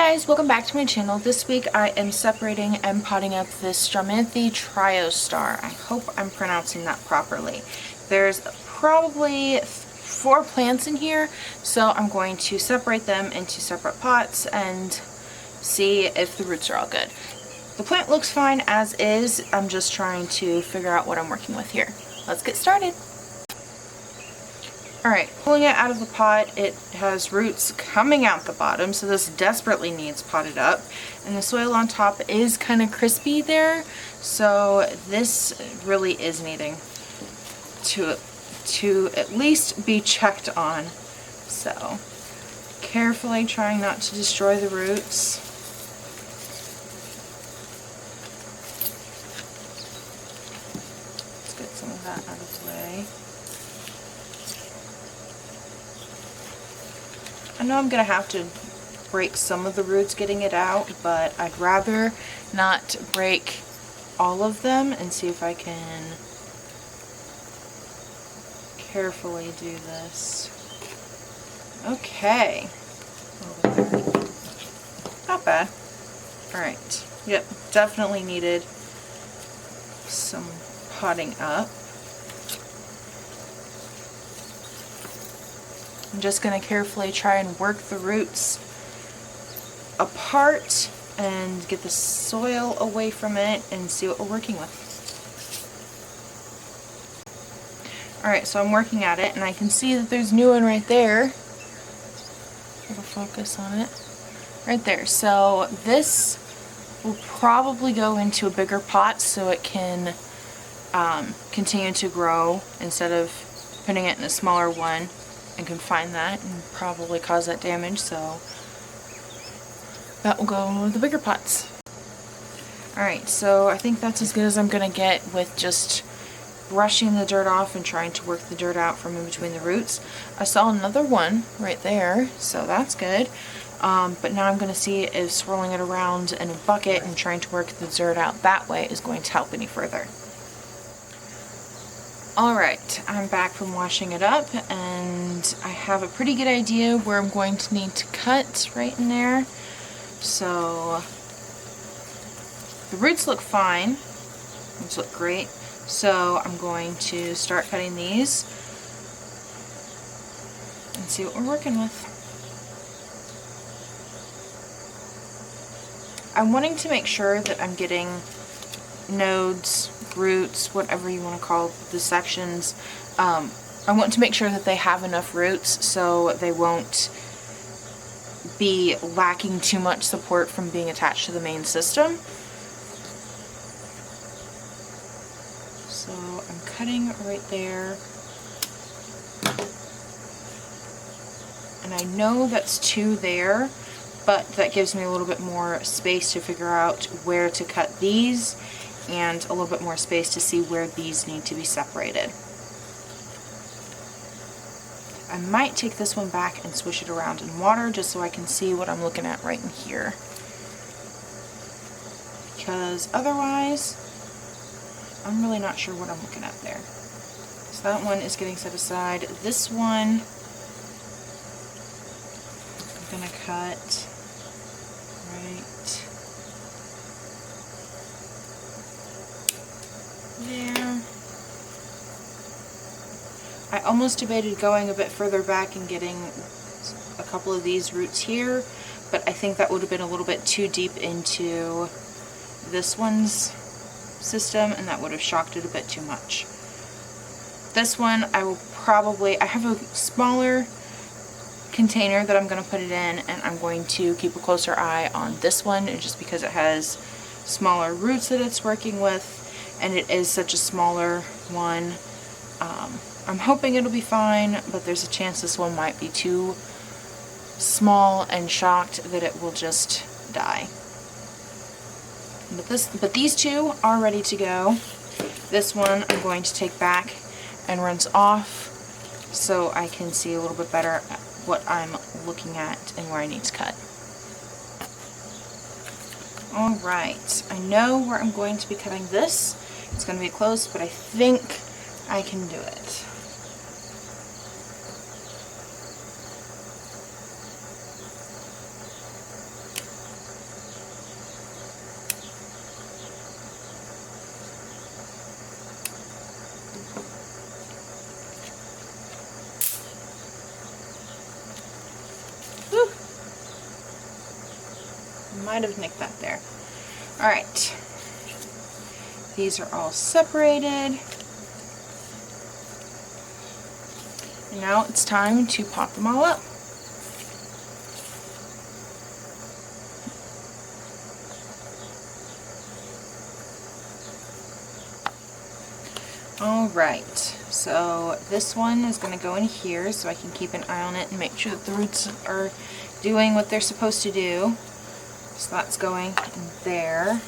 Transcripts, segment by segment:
guys, welcome back to my channel. This week I am separating and potting up this stromanthe triostar. I hope I'm pronouncing that properly. There's probably 4 plants in here, so I'm going to separate them into separate pots and see if the roots are all good. The plant looks fine as is. I'm just trying to figure out what I'm working with here. Let's get started. Alright, pulling it out of the pot, it has roots coming out the bottom, so this desperately needs potted up. And the soil on top is kind of crispy there, so this really is needing to at least be checked on. So, carefully trying not to destroy the roots. Let's get some of that out of the way. I know I'm going to have to break some of the roots getting it out, but I'd rather not break all of them and see if I can carefully do this. Okay. Not bad. Alright. Yep, definitely needed some potting up. I'm just going to carefully try and work the roots apart and get the soil away from it and see what we're working with. Alright, so I'm working at it and I can see that there's new one right there. Little focus on it. Right there. So this will probably go into a bigger pot so it can continue to grow instead of putting it in a smaller one. And confine that and probably cause that damage, so that will go in the bigger pots. Alright, so I think that's as good as I'm going to get with just brushing the dirt off and trying to work the dirt out from in between the roots. I saw another one right there, so that's good. But now I'm going to see if swirling it around in a bucket and trying to work the dirt out that way is going to help any further. Alright, I'm back from washing it up and I have a pretty good idea where I'm going to need to cut right in there. So the roots look fine, roots look great, so I'm going to start cutting these and see what we're working with. I'm wanting to make sure that I'm getting nodes, roots, whatever you want to call the sections. I want to make sure that they have enough roots so they won't be lacking too much support from being attached to the main system. So I'm cutting right there. And I know that's 2 there, but that gives me a little bit more space to figure out where to cut these and a little bit more space to see where these need to be separated. I might take this one back and swish it around in water just so I can see what I'm looking at right in here. Because otherwise, I'm really not sure what I'm looking at there. So that one is getting set aside. This one, I'm going to cut right there. I almost debated going a bit further back and getting a couple of these roots here, but I think that would have been a little bit too deep into this one's system and that would have shocked it a bit too much. This one I have a smaller container that I'm going to put it in, and I'm going to keep a closer eye on this one just because it has smaller roots that it's working with. And it is such a smaller one. I'm hoping it'll be fine, but there's a chance this one might be too small and shocked that it will just die. But these 2 are ready to go. This one I'm going to take back and rinse off so I can see a little bit better what I'm looking at and where I need to cut. Alright, I know where I'm going to be cutting this. It's going to be close, but I think I can do it. Might have nicked that there. Alright. These are all separated. And now it's time to pot them all up. Alright, so this one is going to go in here so I can keep an eye on it and make sure that the roots are doing what they're supposed to do. So that's going in there.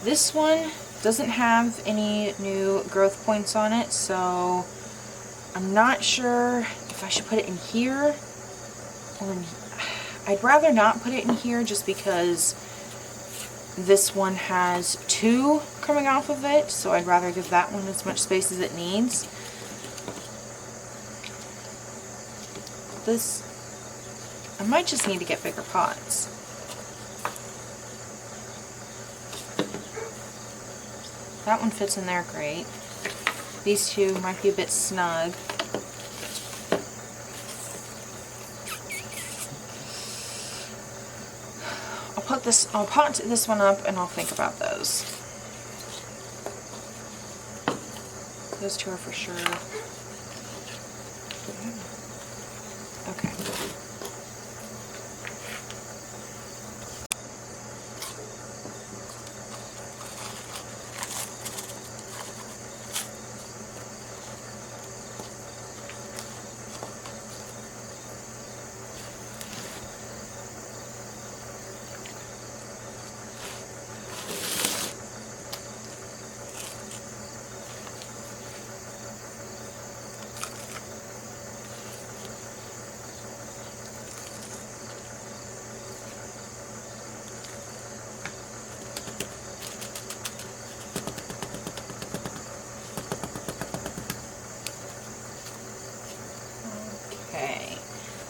This one doesn't have any new growth points on it, so I'm not sure if I should put it in here or I'd rather not put it in here just because this one has 2 coming off of it, so I'd rather give that one as much space as it needs. This, I might just need to get bigger pots. That one fits in there great. These 2 might be a bit snug. I'll pot this one up and I'll think about those. Those 2 are for sure. Okay.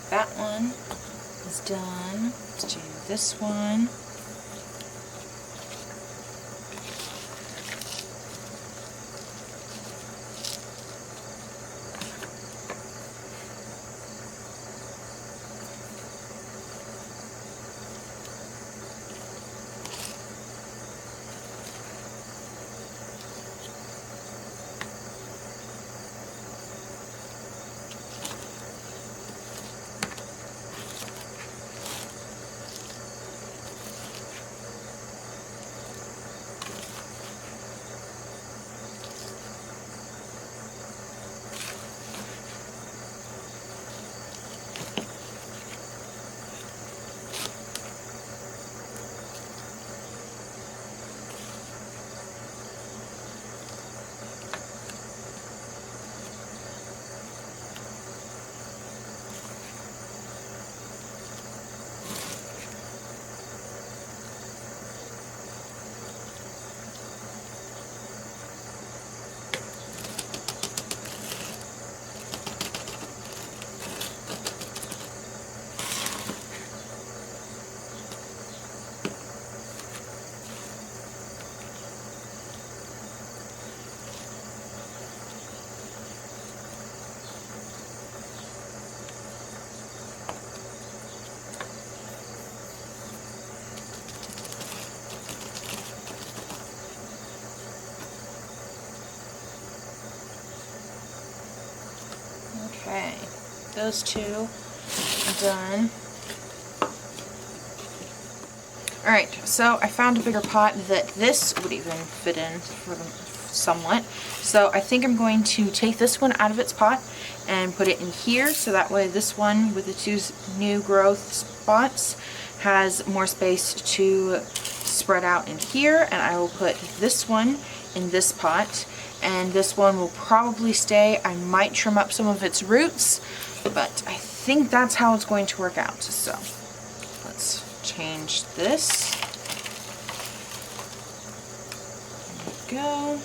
That one is done. Let's do this one. Okay, those 2 are done. Alright, so I found a bigger pot that this would even fit in for them somewhat. So I think I'm going to take this one out of its pot and put it in here, so that way this one with the 2 new growth spots has more space to spread out in here, and I will put this one in this pot, and this one will probably stay. I might trim up some of its roots, but I think that's how it's going to work out. So let's change this. There we go.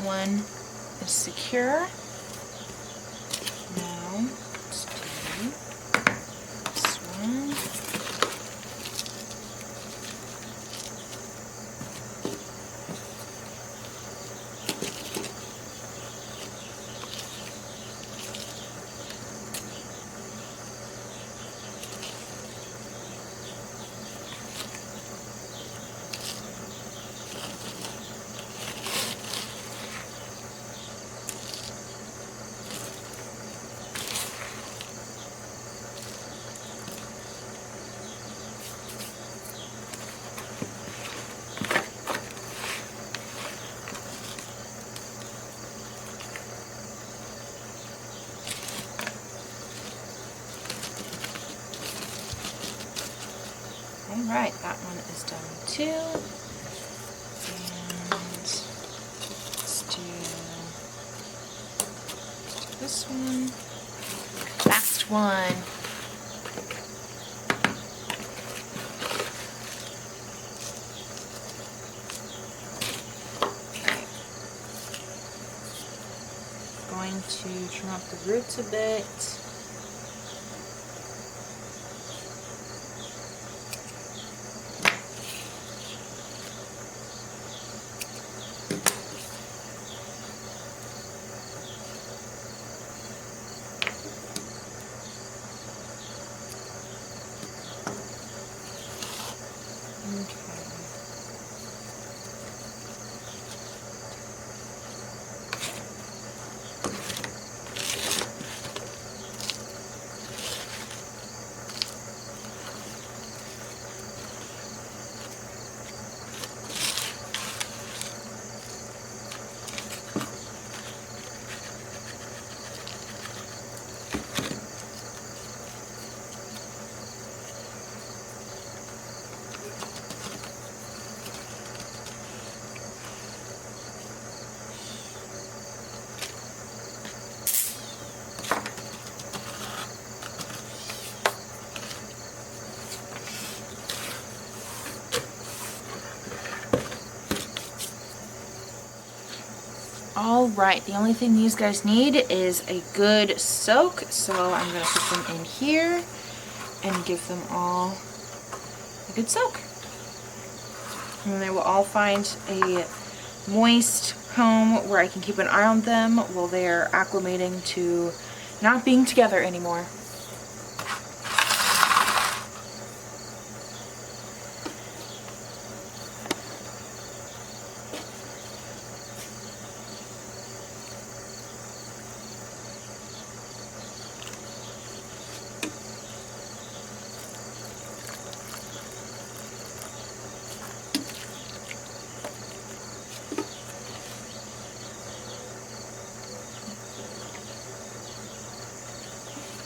one is secure. Now let's do this one. Alright, that one is done too. And let's do this one. Last one. Going to trim up the roots a bit. Alright, the only thing these guys need is a good soak, so I'm going to put them in here and give them all a good soak. And they will all find a moist home where I can keep an eye on them while they're acclimating to not being together anymore.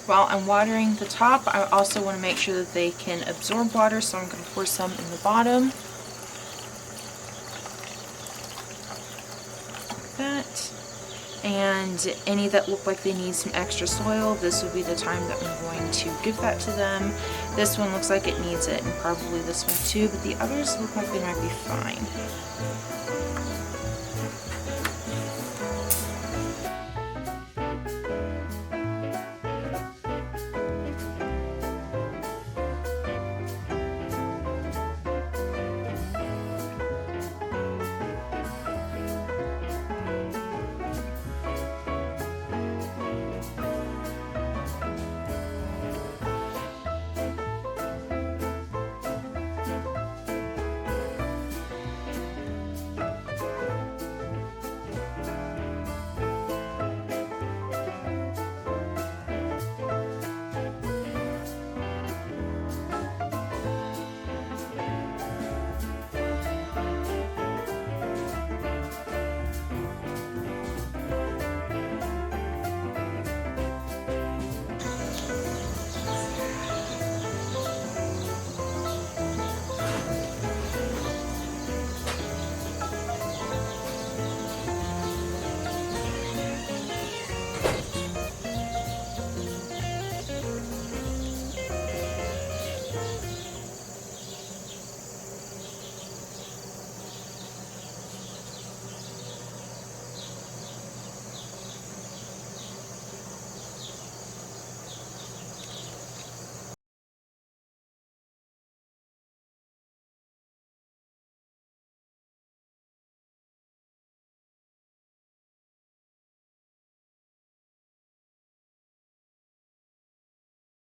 While I'm watering the top, I also want to make sure that they can absorb water, so I'm going to pour some in the bottom. Like that. And any that look like they need some extra soil, this would be the time that I'm going to give that to them. This one looks like it needs it, and probably this one too, but the others look like they might be fine.